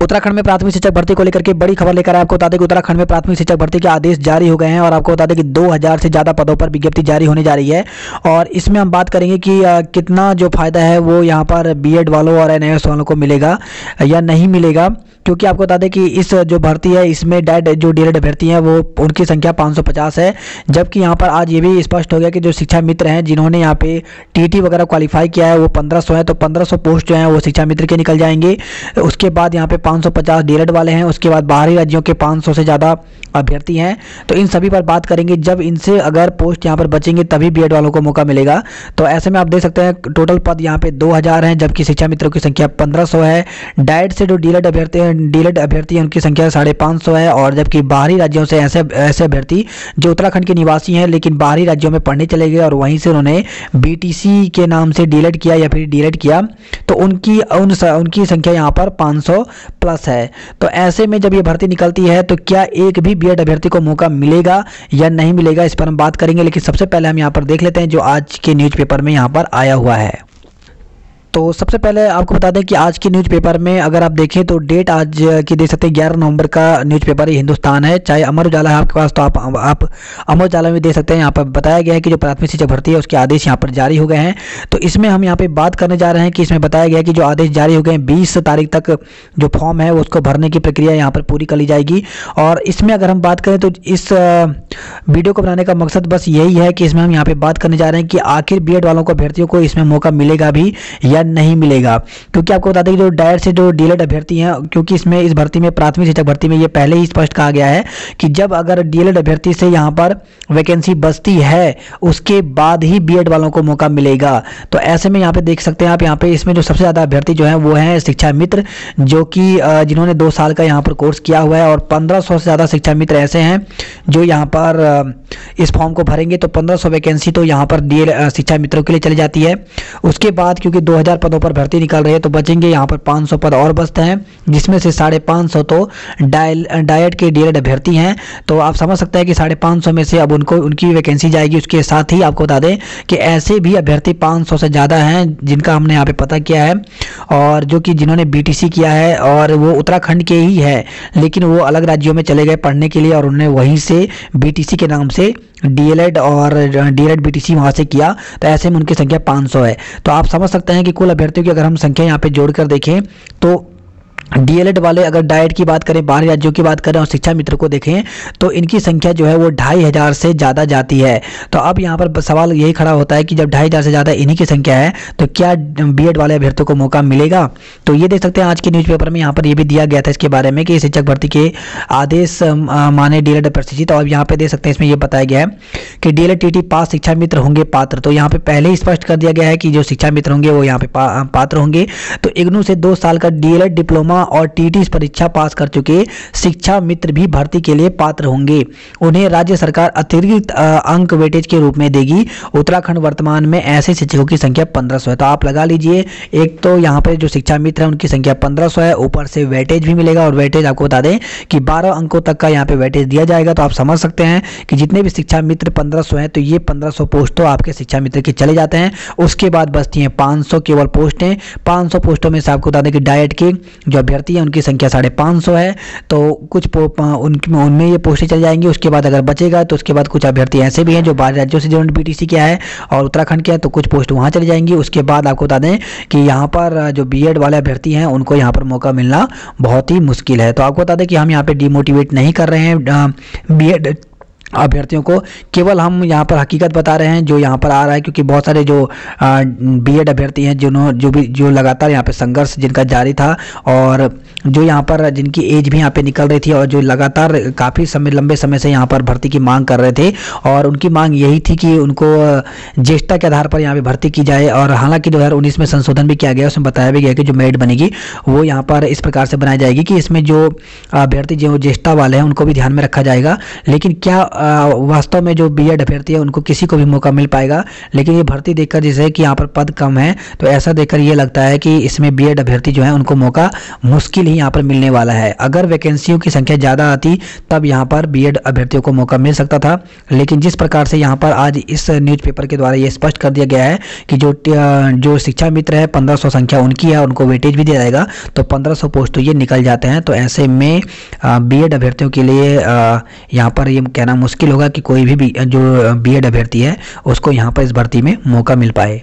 उत्तराखंड में प्राथमिक शिक्षक भर्ती को लेकर के बड़ी खबर लेकर आए। आपको बता दें कि उत्तराखंड में प्राथमिक शिक्षक भर्ती के आदेश जारी हो गए हैं और आपको बता दें कि 2000 से ज़्यादा पदों पर विज्ञप्ति जारी होने जा रही है। और इसमें हम बात करेंगे कि कितना जो फायदा है वो यहाँ पर बीएड वालों और एनआईएस वालों को मिलेगा या नहीं मिलेगा, क्योंकि आपको बता दें कि इस जो भर्ती है इसमें जो डीएलएड अभ्यर्थी हैं वो उनकी संख्या 550 है। जबकि यहाँ पर आज ये भी स्पष्ट हो गया कि जो शिक्षा मित्र हैं जिन्होंने यहाँ पे टीटी वगैरह क्वालिफाई किया है वो 1500 है, तो 1500 पोस्ट जो हैं वो शिक्षा मित्र के निकल जाएंगे। उसके बाद यहाँ पे 550 डीएलएड वाले हैं, उसके बाद बाहरी राज्यों के 500 से ज़्यादा अभ्यर्थी हैं। तो इन सभी पर बात करेंगे। जब इनसे अगर पोस्ट यहाँ पर बचेंगे तभी बीएड वालों को मौका मिलेगा। तो ऐसे में आप देख सकते हैं टोटल पद यहाँ पे 2000 हैं, जबकि शिक्षा मित्रों की संख्या 1500 है। डाइट से जो डीएलएड अभ्यर्थी हैं उनकी संख्या 550 है। और जबकि बाहरी राज्यों से ऐसे अभ्यर्थी जो उत्तराखंड के निवासी हैं लेकिन बाहरी राज्यों में पढ़ने चले गए और वहीं से उन्होंने बीटीसी के नाम से डीएलएड किया या फिर डीएलएड किया, तो उनकी संख्या यहाँ पर 500 प्लस है। तो ऐसे में जब ये भर्ती निकलती है तो क्या एक भी बीएड अभ्यर्थी को मौका मिलेगा या नहीं मिलेगा, इस पर हम बात करेंगे। लेकिन सबसे पहले हम यहाँ पर देख लेते हैं जो आज के न्यूज़पेपर में यहाँ पर आया हुआ है। तो सबसे पहले आपको बता दें कि आज के न्यूज़पेपर में अगर आप देखें तो डेट आज की देख सकते हैं 11 नवंबर का न्यूज़पेपर हिंदुस्तान है। चाहे अमर उजाला है आपके पास तो आप अमर उजाला में देख सकते हैं। यहाँ पर बताया गया है कि जो प्राथमिक शिक्षक भर्ती है उसके आदेश यहाँ पर जारी हो गए हैं। तो इसमें हम यहाँ पे बात करने जा रहे हैं कि इसमें बताया गया है कि जो आदेश जारी हो गए हैं 20 तारीख तक जो फॉर्म है उसको भरने की प्रक्रिया यहाँ पर पूरी कर ली जाएगी। और इसमें अगर हम बात करें तो इस वीडियो को बनाने का मकसद बस यही है कि इसमें हम यहाँ पे बात करने जा रहे हैं कि आखिर बीएड वालों को अभ्यर्थियों को इसमें मौका मिलेगा भी या नहीं मिलेगा। क्योंकि आपको बता दें कि जो डायरेक्ट से जो डीएलएड अभ्यर्थी हैं, क्योंकि इसमें इस भर्ती में प्राथमिक शिक्षक भर्ती में ये पहले ही स्पष्ट कहा गया है कि जब अगर डीएलएड अभ्यर्थी से यहाँ पर वैकेंसी बचती है उसके बाद ही बीएड वालों को मौका मिलेगा। तो ऐसे में यहाँ पे देख सकते हैं आप, यहाँ पे इसमें जो सबसे ज़्यादा अभ्यर्थी जो है वो है शिक्षा मित्र, जो कि जिन्होंने 2 साल का यहाँ पर कोर्स किया हुआ है। और 1500 से ज़्यादा शिक्षा मित्र ऐसे हैं जो यहाँ पर इस फॉर्म को भरेंगे। तो 1500 वैकेंसी तो यहाँ पर शिक्षा मित्रों के लिए चली जाती है। उसके बाद क्योंकि 2000 पदों पर भर्ती निकल रही है तो बचेंगे यहाँ पर 500 पद और बचते हैं, जिसमें से 550 तो डाइट के डीएलएड अभ्यर्थी हैं। तो आप समझ सकते हैं कि 550 में से अब उनकी वैकेंसी जाएगी। उसके साथ ही आपको बता दें कि ऐसे भी अभ्यर्थी 500 से ज़्यादा हैं जिनका हमने यहाँ पे पता किया है और जो कि जिन्होंने बीटीसी किया है और वो उत्तराखंड के ही है लेकिन वो अलग राज्यों में चले गए पढ़ने के लिए और उन्होंने वहीं से बीटीसी के नाम से डीएलएड और डीएलएड बीटीसी वहाँ से किया। तो ऐसे में उनकी संख्या 500 है। तो आप समझ सकते हैं कि कुल अभ्यर्थियों की अगर हम संख्या यहाँ पे जोड़कर देखें तो डीएलएड वाले अगर डाइट की बात करें, बाहरी राज्यों की बात करें और शिक्षा मित्र को देखें तो इनकी संख्या जो है वो 2500 से ज़्यादा जाती है। तो अब यहाँ पर सवाल यही खड़ा होता है कि जब 2500 से ज़्यादा इन्हीं की संख्या है तो क्या बीएड वाले अभ्यर्थियों को मौका मिलेगा। तो ये देख सकते हैं आज के न्यूज़पेपर में यहाँ पर ये भी दिया गया था इसके बारे में कि शिक्षक भर्ती के आदेश माने डीएलएड प्रशिक्षित। और यहाँ पे देख सकते हैं इसमें यह बताया गया है कि डीएलएड टीटी पास शिक्षा मित्र होंगे पात्र। तो यहाँ पे पहले ही स्पष्ट कर दिया गया है कि जो शिक्षा मित्र होंगे वो यहाँ पे पात्र होंगे। तो इग्नू से 2 साल का डीएलएड डिप्लोमा और टीटी परीक्षा पास कर चुके शिक्षा मित्र भी भर्ती के लिए पात्र होंगे। उन्हें राज्य सरकार अतिरिक्त अंक वेटेज के रूप में देगी। उत्तराखंड वर्तमान में ऐसे शिक्षकों की संख्या 1500 है। तो आप लगा लीजिए, एक तो यहाँ पे जो शिक्षा मित्र है उनकी संख्या 1500 है, ऊपर से वेटेज भी मिलेगा। और वेटेज आपको बता दें कि 12 अंकों तक का यहाँ पे वेटेज दिया जाएगा। तो आप समझ सकते हैं कि जितने भी शिक्षा मित्र 1500 हैं तो ये 1500 पोस्ट तो आपके शिक्षा मित्र के चले जाते हैं। उसके बाद बचती हैं 500 केवल पोस्टें। 500 पोस्टों में से आपको बता दें कि डाइट के जो अभ्यर्थी हैं उनकी संख्या 550 है। तो कुछ उनमें ये पोस्टें चल जाएंगी। उसके बाद अगर बचेगा तो उसके बाद कुछ अभ्यर्थी ऐसे भी हैं जो बाहर राज्यों से जिन्होंने बीटीसी किया है और उत्तराखंड किया है तो कुछ पोस्ट वहाँ चली जाएंगी। उसके बाद आपको बता दें कि यहाँ पर जो बीएड वाले अभ्यर्थी हैं उनको यहाँ पर मौका मिलना बहुत ही मुश्किल है। तो आपको बता दें कि हम यहाँ पे डिमोटिवेट नहीं कर रहे हैं बीएड अभ्यर्थियों को, केवल हम यहाँ पर हकीकत बता रहे हैं जो यहाँ पर आ रहा है। क्योंकि बहुत सारे जो बीएड अभ्यर्थी हैं जो लगातार यहाँ पे संघर्ष जिनका जारी था और जो यहाँ पर जिनकी एज भी यहाँ पे निकल रही थी और जो लगातार काफ़ी लंबे समय से यहाँ पर भर्ती की मांग कर रहे थे और उनकी मांग यही थी कि उनको ज्येष्ठता के आधार पर यहाँ पे भर्ती की जाए। और हालांकि 2019 में संशोधन भी किया गया, उसमें बताया भी गया कि जो मेरिट बनेगी वो यहाँ पर इस प्रकार से बनाई जाएगी कि इसमें जो अभ्यर्थी जो ज्येष्ठता वाले हैं उनको भी ध्यान में रखा जाएगा। लेकिन क्या वास्तव में जो बीएड अभ्यर्थी है उनको किसी को भी मौका मिल पाएगा, लेकिन ये भर्ती देखकर जैसे कि यहाँ पर पद कम है तो ऐसा देखकर ये लगता है कि इसमें बीएड अभ्यर्थी जो है उनको मौका मुश्किल ही यहाँ पर मिलने वाला है। अगर वैकेंसियों की संख्या ज़्यादा आती तब यहाँ पर बीएड अभ्यर्थियों को मौका मिल सकता था, लेकिन जिस प्रकार से यहाँ पर आज इस न्यूज़पेपर के द्वारा ये स्पष्ट कर दिया गया है कि जो शिक्षा मित्र है 1500 संख्या उनकी है, उनको वेटेज भी दिया जाएगा, तो 1500 पोस्ट तो ये निकल जाते हैं। तो ऐसे में बीएड अभ्यर्थियों के लिए यहाँ पर ये कहना मुश्किल होगा कि कोई भी जो बीएड अभ्यर्थी है उसको यहाँ पर इस भर्ती में मौका मिल पाए।